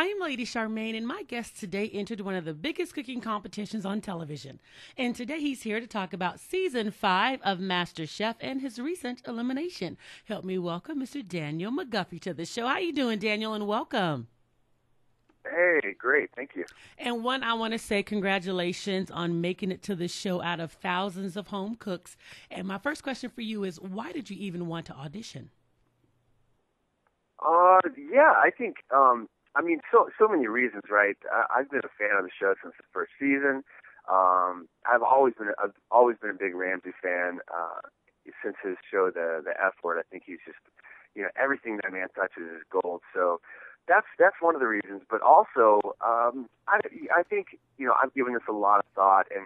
I'm Lady Charmaine, and my guest today entered one of the biggest cooking competitions on television. And today he's here to talk about Season 5 of MasterChef and his recent elimination. Help me welcome Mr. Daniel McGuffey to the show. How you doing, Daniel, and welcome. Hey, great. Thank you. And one, I want to say congratulations on making it to the show out of thousands of home cooks. And my first question for you is, why did you even want to audition? Yeah, I think, so many reasons, right? I've been a fan of the show since the first season. I've always been a big Ramsay fan, since his show, the F Word. I think he's just, everything that man touches is gold. So that's one of the reasons. But also, I think, I've given this a lot of thought, and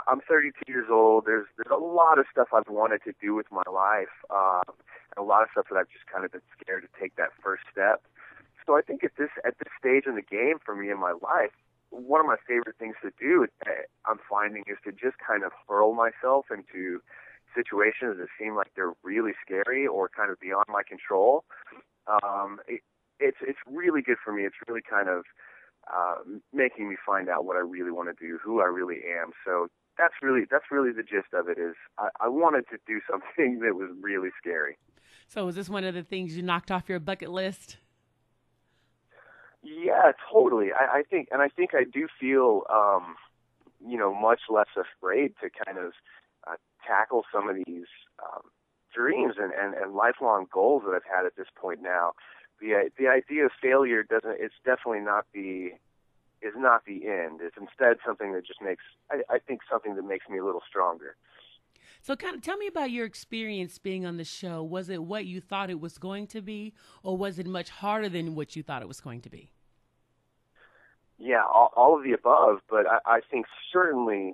I'm 32 years old. There's a lot of stuff I've wanted to do with my life, and a lot of stuff that I've just kind of been scared to take that first step. So I think at this stage in the game for me in my life, one of my favorite things to do, I'm finding, is to just kind of hurl myself into situations that seem like they're really scary or kind of beyond my control. It's really good for me. It's really kind of making me find out what I really want to do, who I really am. So that's really the gist of it. Is I wanted to do something that was really scary. So is this one of the things you knocked off your bucket list? Yeah, totally. I think I do feel, much less afraid to kind of tackle some of these dreams and lifelong goals that I've had at this point now. The idea of failure is not the end. It's instead something that just makes, I think, something that makes me a little stronger. So kind of tell me about your experience being on the show. Was it what you thought it was going to be, or was it much harder than what you thought it was going to be? Yeah, all of the above, but I think certainly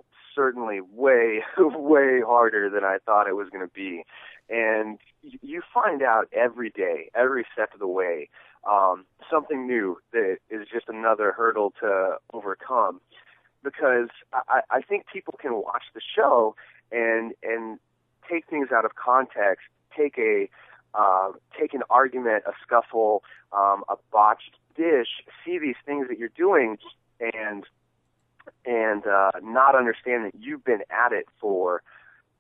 way, way harder than I thought it was going to be. And you find out every day, every step of the way, something new that is just another hurdle to overcome. Because I think people can watch the show and take things out of context, take an argument, a scuffle, a botched dish, see these things that you're doing, and not understand that you've been at it for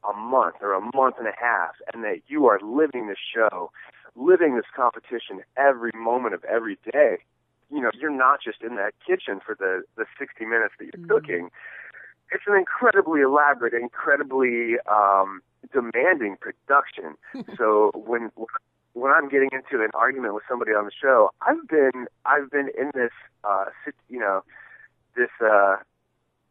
a month or a month and a half, and that you are living this show, living this competition every moment of every day. You're not just in that kitchen for the 60 minutes that you're cooking. It's an incredibly elaborate, incredibly demanding production. So when I'm getting into an argument with somebody on the show, I've been in this this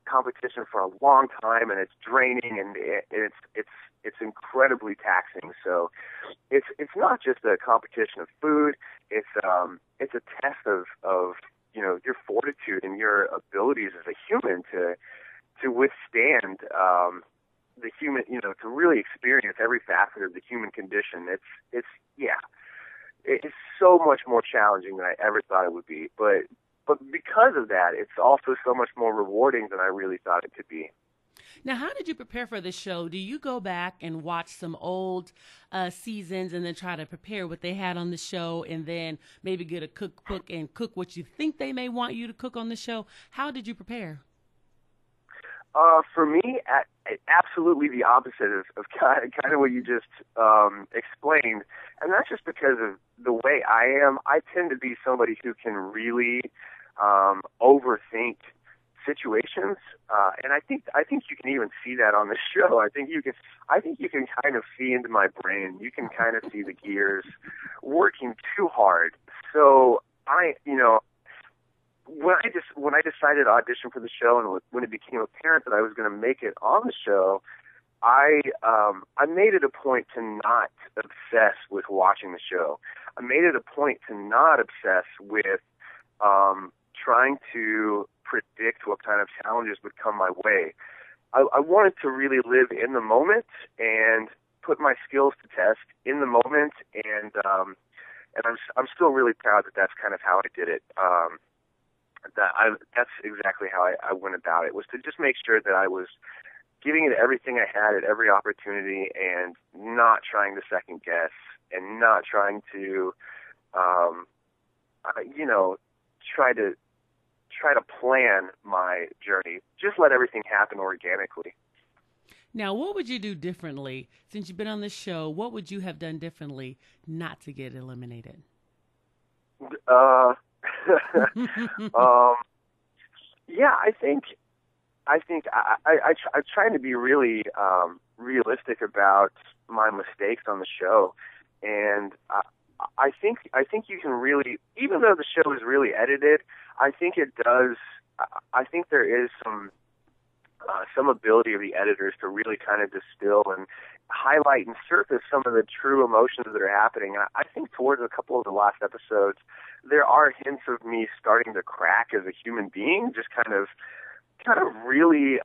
competition for a long time, and it's draining, and it's incredibly taxing. So it's not just a competition of food. It's a test of your fortitude and your abilities as a human to withstand the human, to really experience every facet of the human condition. It's so much more challenging than I ever thought it would be. But because of that, it's also so much more rewarding than I really thought it could be. Now, how did you prepare for the show? Do you go back and watch some old seasons and then try to prepare what they had on the show, and then maybe get a cookbook and cook what you think they may want you to cook on the show? How did you prepare? For me, absolutely the opposite of kind of what you just explained. And that's just because of the way I am. I tend to be somebody who can really overthink situations, and I think you can even see that on the show. I think you can kind of see into my brain. You can kind of see the gears working too hard. So when I decided to audition for the show, and when it became apparent that I was going to make it on the show, I made it a point to not obsess with watching the show. I made it a point to not obsess with trying to predict what kind of challenges would come my way. I wanted to really live in the moment and put my skills to test in the moment, and I'm still really proud that that's kind of how I did it. That's exactly how I went about it, was to just make sure that I was giving it everything I had at every opportunity, and not trying to second guess, and not trying to, try to plan my journey. Just let everything happen organically. Now, what would you do differently since you've been on the show? What would you have done differently not to get eliminated? Yeah, I think I'm trying to be really realistic about my mistakes on the show, and I think you can really, even though the show is really edited, I think it does. I think there is some ability of the editors to really kind of distill and highlight and surface some of the true emotions that are happening. I think towards a couple of the last episodes, there are hints of me starting to crack as a human being, just kind of really,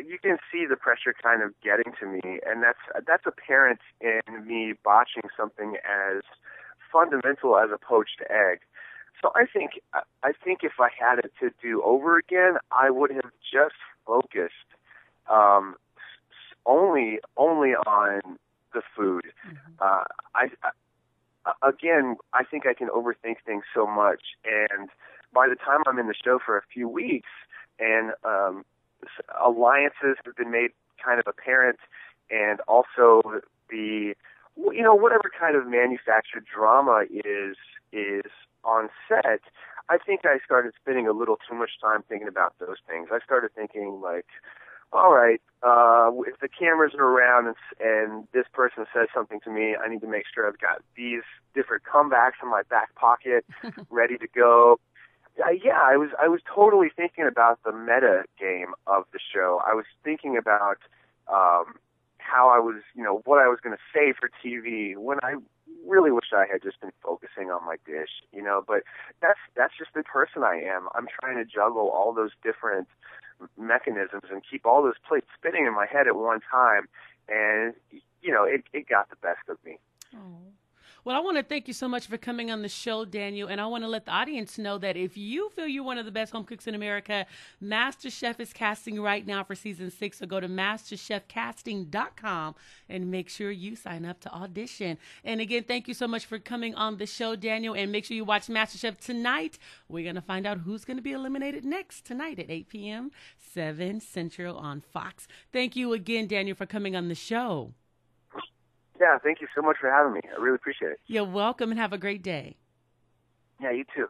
you can see the pressure kind of getting to me, and that's apparent in me botching something as fundamental as a poached egg. So I think if I had it to do over again, I would have just focused only on the food. I think I can overthink things so much, and by the time I'm in the show for a few weeks, and alliances have been made kind of apparent, and also whatever kind of manufactured drama is on set, I think I started spending a little too much time thinking about those things. I started thinking like, all right, if the cameras are around and this person says something to me, I need to make sure I've got these different comebacks in my back pocket ready to go. I was totally thinking about the meta game of the show. I was thinking about how I was, what I was going to say for TV, when I really wish I had just been focusing on my dish, but that's just the person I am. I'm trying to juggle all those different mechanisms and keep all those plates spinning in my head at one time, and it got the best of me. Oh. Well, I want to thank you so much for coming on the show, Daniel, and I want to let the audience know that if you feel you're one of the best home cooks in America, MasterChef is casting right now for season 6, so go to MasterChefCasting.com and make sure you sign up to audition. And again, thank you so much for coming on the show, Daniel, and make sure you watch MasterChef tonight. We're going to find out who's going to be eliminated next tonight at 8 p.m., 7 Central on Fox. Thank you again, Daniel, for coming on the show. Yeah, thank you so much for having me. I really appreciate it. You're welcome, and have a great day. Yeah, you too.